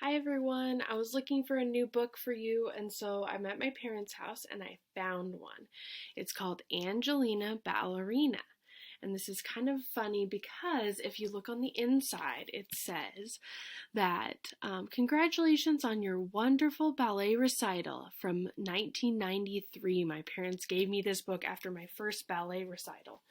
Hi everyone, I was looking for a new book for you, and so I'm at my parents' house and I found one. It's called Angelina Ballerina. And this is kind of funny because if you look on the inside, it says that congratulations on your wonderful ballet recital from 1993. My parents gave me this book after my first ballet recital.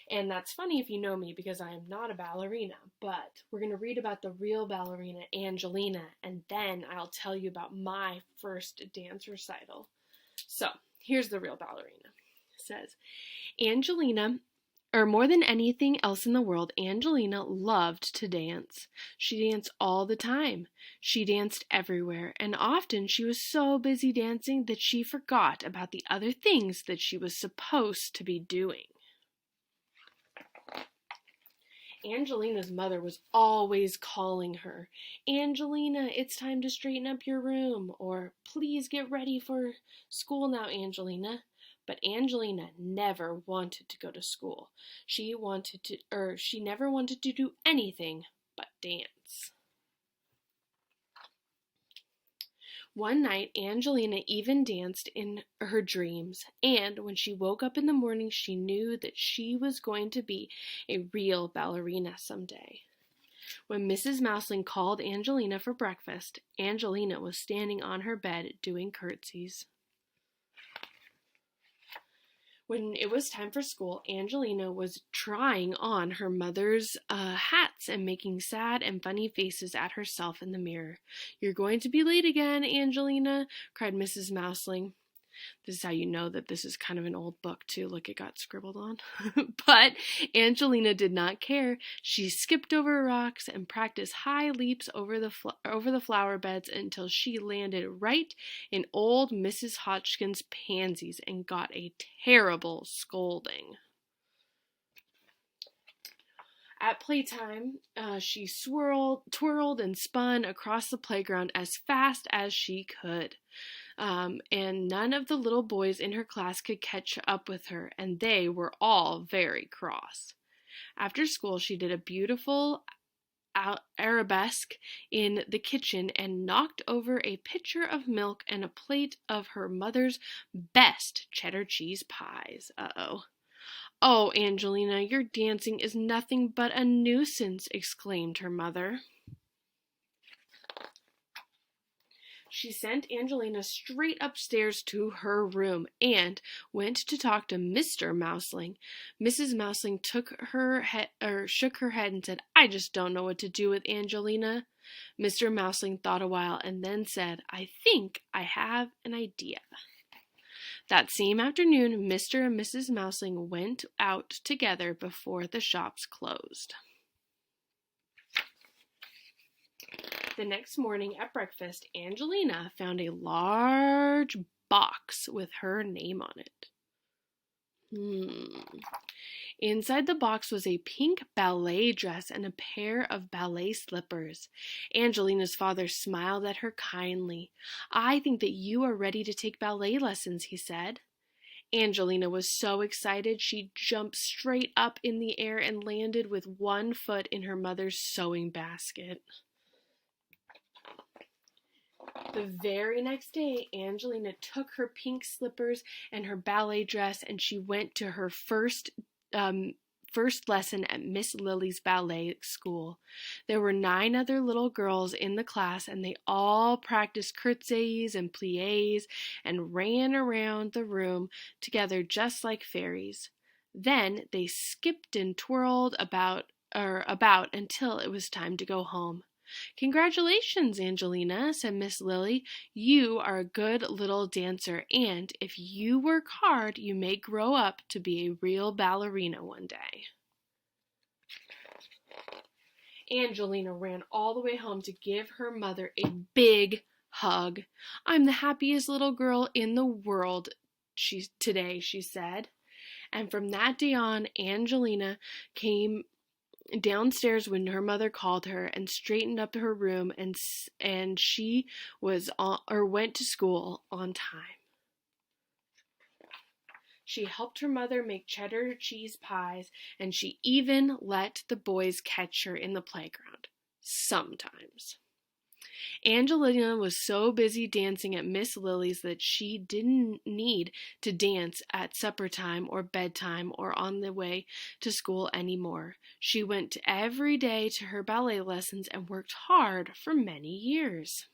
And that's funny if you know me because I am not a ballerina, but we're going to read about the real ballerina, Angelina, and then I'll tell you about my first dance recital. So, here's the real ballerina. It says, Angelina, or more than anything else in the world, Angelina loved to dance. She danced all the time. She danced everywhere, and often she was so busy dancing that she forgot about the other things that she was supposed to be doing. Angelina's mother was always calling her, Angelina, it's time to straighten up your room, or please get ready for school now, Angelina. But Angelina never wanted to go to school. She never wanted to do anything but dance. One night, Angelina even danced in her dreams, and when she woke up in the morning, she knew that she was going to be a real ballerina someday. When Mrs. Mouseling called Angelina for breakfast, Angelina was standing on her bed doing curtsies. When it was time for school, Angelina was trying on her mother's hats and making sad and funny faces at herself in the mirror. You're going to be late again, Angelina, cried Mrs. Mouseling. This is how you know that this is kind of an old book, too. Look, it got scribbled on. But Angelina did not care. She skipped over rocks and practiced high leaps over the flower beds until she landed right in old Mrs. Hodgkin's pansies and got a terrible scolding. At playtime, she twirled and spun across the playground as fast as she could. And none of the little boys in her class could catch up with her, and they were all very cross. After school, she did a beautiful arabesque in the kitchen and knocked over a pitcher of milk and a plate of her mother's best cheddar cheese pies. Oh, Angelina, your dancing is nothing but a nuisance, exclaimed her mother. She sent Angelina straight upstairs to her room and went to talk to Mr. Mouseling. Mrs. Mouseling shook her head and said, I just don't know what to do with Angelina. Mr. Mouseling thought a while and then said, I think I have an idea. That same afternoon, Mr. and Mrs. Mouseling went out together before the shops closed. The next morning at breakfast, Angelina found a large box with her name on it. Inside the box was a pink ballet dress and a pair of ballet slippers. Angelina's father smiled at her kindly. I think that you are ready to take ballet lessons, he said. Angelina was so excited she jumped straight up in the air and landed with one foot in her mother's sewing basket. The very next day, Angelina took her pink slippers and her ballet dress, and she went to her first lesson at Miss Lily's ballet school. There were 9 other little girls in the class, and they all practiced curtsies and pliés and ran around the room together just like fairies. Then they skipped and twirled about until it was time to go home. Congratulations, Angelina, said Miss Lily. You are a good little dancer, and if you work hard, you may grow up to be a real ballerina one day. Angelina ran all the way home to give her mother a big hug. I'm the happiest little girl in the world today, she said. And from that day on, Angelina came downstairs when her mother called her and straightened up her room, and she went to school on time. She helped her mother make cheddar cheese pies, and she even let the boys catch her in the playground. Sometimes. Angelina was so busy dancing at Miss Lily's that she didn't need to dance at supper time or bedtime or on the way to school anymore. She went every day to her ballet lessons and worked hard for many years.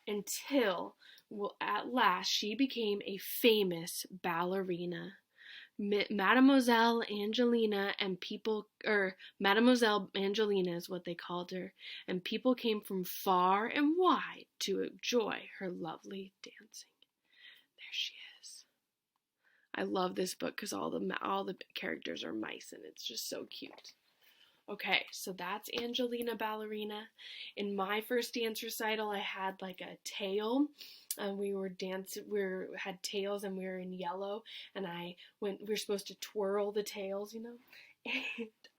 Until, well, at last she became a famous ballerina. Mademoiselle Angelina and people, or Mademoiselle Angelina is what they called her, and people came from far and wide to enjoy her lovely dancing. There she is. I love this book because all the characters are mice and it's just so cute. Okay, so that's Angelina Ballerina. In my first dance recital, I had like a tail. We had tails and we were in yellow, and we were supposed to twirl the tails, and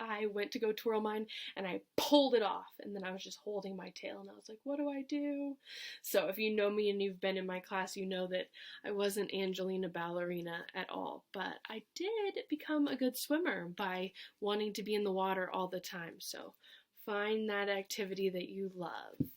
I went to go twirl mine and I pulled it off, and then I was just holding my tail and I was like, what do I do? So if you know me and you've been in my class, you know that I wasn't Angelina Ballerina at all, but I did become a good swimmer by wanting to be in the water all the time. So find that activity that you love.